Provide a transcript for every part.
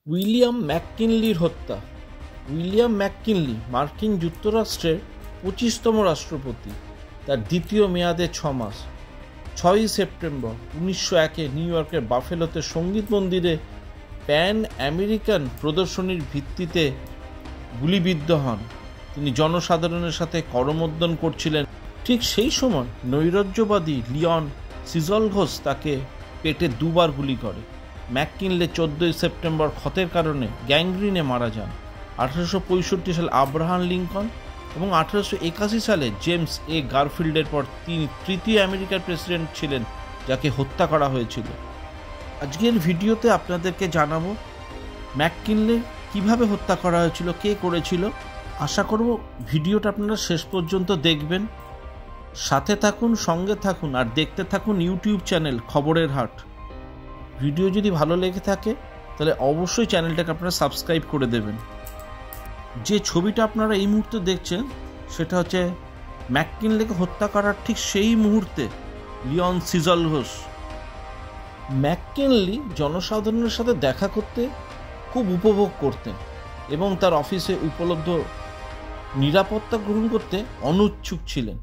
William ম্যাককিনলির হত্যা। William ম্যাককিনলি মার্কিন যুক্তরাষ্ট্রের 25তম রাষ্ট্রপতি। তার দ্বিতীয় মেয়াদে 6 মাস। 6ই সেপ্টেম্বর 1901-এ নিউ ইয়র্কের বাফেলোতে সঙ্গীত মন্দিরে প্যান আমেরিকান প্রদর্শনীর ভিত্তিতে গুলিবিদ্ধ হন। তিনি জনসাধারণের সাথে করমর্দন করছিলেন। ঠিক সেই সময় নৈরাজ্যবাদী লিওন সিজলঘোস তাকে পেটে 2 বার গুলি করে। ম্যাককিনলি 14ই সেপ্টেম্বর ক্ষতের কারণে গ্যাংগ্রিনে মারা যান। 1865 সালে আব্রাহাম লিঙ্কন এবং 1881 সালে জেমস এ গারফিল্ডের পর তিনি তৃতীয় আমেরিকার প্রেসিডেন্ট ছিলেন যাকে হত্যা করা হয়েছিল। আজকের ভিডিওতে আপনাদেরকে জানাবো ম্যাককিনলি কিভাবে হত্যা করা হয়েছিল, কে করেছিল। আশা করব ভিডিওটা আপনারা শেষ পর্যন্ত দেখবেন। সাথে থাকুন, সঙ্গে থাকুন আর দেখতে থাকুন ইউটিউব চ্যানেল খবরের হাট। ভিডিও যদি ভালো লেগে থাকে তাহলে অবশ্যই চ্যানেলটাকে আপনারা সাবস্ক্রাইব করে দেবেন। যে ছবিটা আপনারা এই মুহূর্তে দেখছেন সেটা হচ্ছে ম্যাককিনলিকে হত্যা করার ঠিক সেই মুহূর্তে লিওন সিজলঘোস। ম্যাককিনলি জনসাধারণের সাথে দেখা করতে খুব উপভোগ করতেন এবং তার অফিসে উপলব্ধ নিরাপত্তা গ্রহণ করতে অনুচ্ছুক ছিলেন।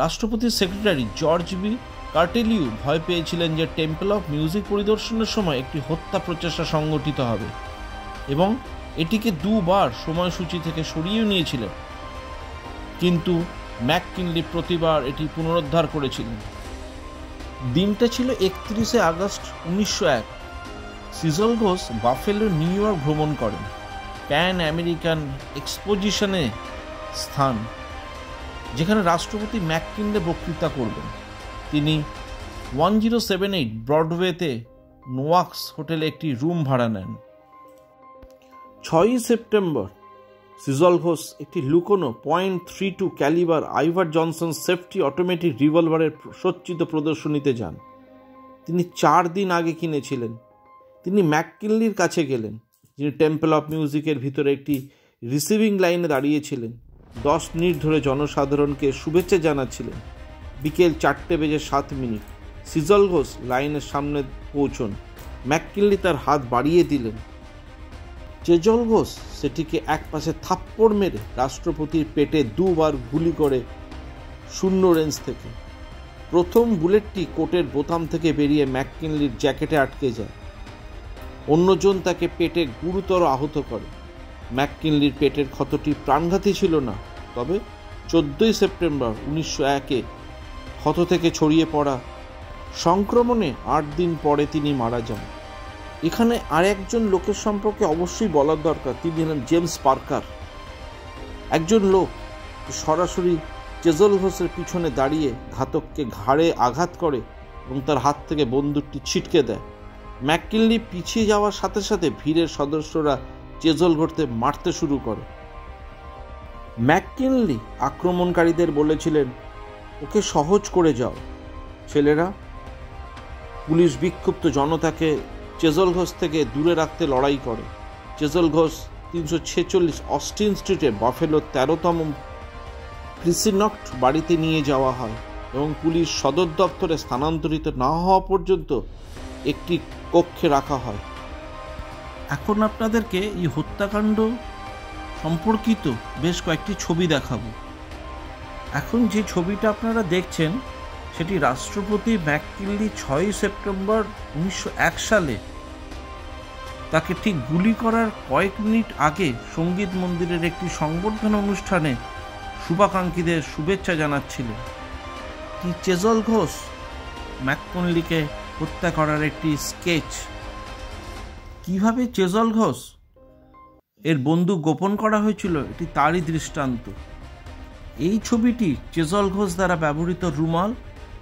রাষ্ট্রপতির সেক্রেটারি জর্জ বি কার্টেলিউ ভয় পেয়েছিলেন যে টেম্পল অফ মিউজিক পরিদর্শনের সময় একটি হত্যা প্রচেষ্টা সংগঠিত হবে এবং এটিকে 2 বার সময়সূচি থেকে সরিয়ে নিয়েছিলেন, কিন্তু ম্যাককিনলি প্রতিবার এটি পুনরুদ্ধার করেছিলেন। দিনটা ছিল 31শে আগস্ট 1901। সিজলঘোস বাফেলো নিউ ইয়র্ক ভ্রমণ করেন। প্যান আমেরিকান এক্সপোজিশনে স্থান, যেখানে রাষ্ট্রপতি ম্যাককিনলি বক্তৃতা করবেন। তিনি 1078 ব্রডওয়েতে নোয়াক্স হোটেলে একটি রুম ভাড়া নেন। 6ই সেপ্টেম্বর সিজলঘোস একটি লুকোনো .32 ক্যালিবার আইভার জনসন সেফটি অটোমেটিক রিভলভারের সজ্জিত প্রদর্শনীতে যান। তিনি 4 দিন আগে কিনেছিলেন। তিনি ম্যাককিনলির কাছে গেলেন, যিনি টেম্পল অফ মিউজিকের ভিতরে একটি রিসিভিং লাইনে দাঁড়িয়েছিলেন। 10 মিনিট ধরে জনসাধারণকে শুভেচ্ছা জানাচ্ছিলেন। বিকেল 4:07 সিজলঘোস লাইনের সামনে পৌঁছন। ম্যাককিনলি তার হাত বাড়িয়ে দিলেন। সিজলঘোস সেটিকে একপাশে থাপ্পড় মেরে রাষ্ট্রপতির পেটে 2 বার গুলি করে শূন্য রেঞ্জ থেকে। প্রথম বুলেটটি কোটের বোতাম থেকে বেরিয়ে ম্যাককিনলির জ্যাকেটে আটকে যায়। অন্যজন তাকে পেটে গুরুতর আহত করে। ম্যাককিনলির পেটের ক্ষতটি প্রাণঘাতী ছিল না, তবে 14ই সেপ্টেম্বর 1901-এ ক্ষত থেকে ছড়িয়ে পড়া সংক্রমণে 8 দিন পরে তিনি মারা যান। এখানে আরেকজন লোকের সম্পর্কে অবশ্যই বলার দরকার। তিনি হলেন জেমস পার্কার, একজন লোক সরাসরি সিজলঘোসের পিছনে দাঁড়িয়ে ঘাতককে ঘাড়ে আঘাত করে এবং তার হাত থেকে বন্দুকটি ছিটকে দেয়। ম্যাককিনলি পিছিয়ে যাওয়ার সাথে সাথে ভিড়ের সদস্যরা সিজলঘোসকে মারতে শুরু করে। ম্যাককিনলি আক্রমণকারীদের বলেছিলেন, ওকে সহজ করে যাও ছেলেরা। পুলিশ বিক্ষুব্ধ জনতাকে সিজলঘোস থেকে দূরে রাখতে লড়াই করে। সিজলঘোস 346 অস্টিন স্ট্রিটে বাফেলো 13তম প্রিসিনক্ট বাড়িতে নিয়ে যাওয়া হয় এবং পুলিশ সদর দপ্তরে স্থানান্তরিত না হওয়া পর্যন্ত একটি কক্ষে রাখা হয়। এখন আপনাদেরকে এই হত্যাকাণ্ড সম্পর্কিত বেশ কয়েকটি ছবি দেখাবো। এখন যে ছবিটা আপনারা দেখছেন সেটি রাষ্ট্রপতি ম্যাককিনলি 6ই সেপ্টেম্বর 1901 সালে তাকে ঠিক গুলি করার কয়েক মিনিট আগে সঙ্গীত মন্দিরের একটি সংবর্ধনা অনুষ্ঠানে শুভাকাঙ্ক্ষীদের শুভেচ্ছা জানাচ্ছিলেন। সিজলঘোস ম্যাককিনলিকে হত্যা করার একটি স্কেচ। কিভাবে সিজলঘোস এর বন্দুক গোপন করা হয়েছিল এটি তারই দৃষ্টান্ত। এই ছবিটি সিজলঘোস দ্বারা ব্যবহৃত রুমাল,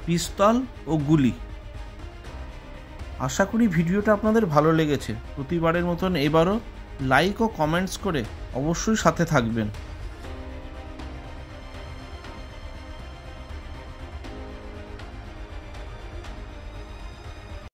পিস্তল ও গুলি। আশা করি ভিডিওটা আপনাদের ভালো লেগেছে। প্রতিবারের মতন এবারও লাইক ও কমেন্টস করে অবশ্যই সাথে থাকবেন।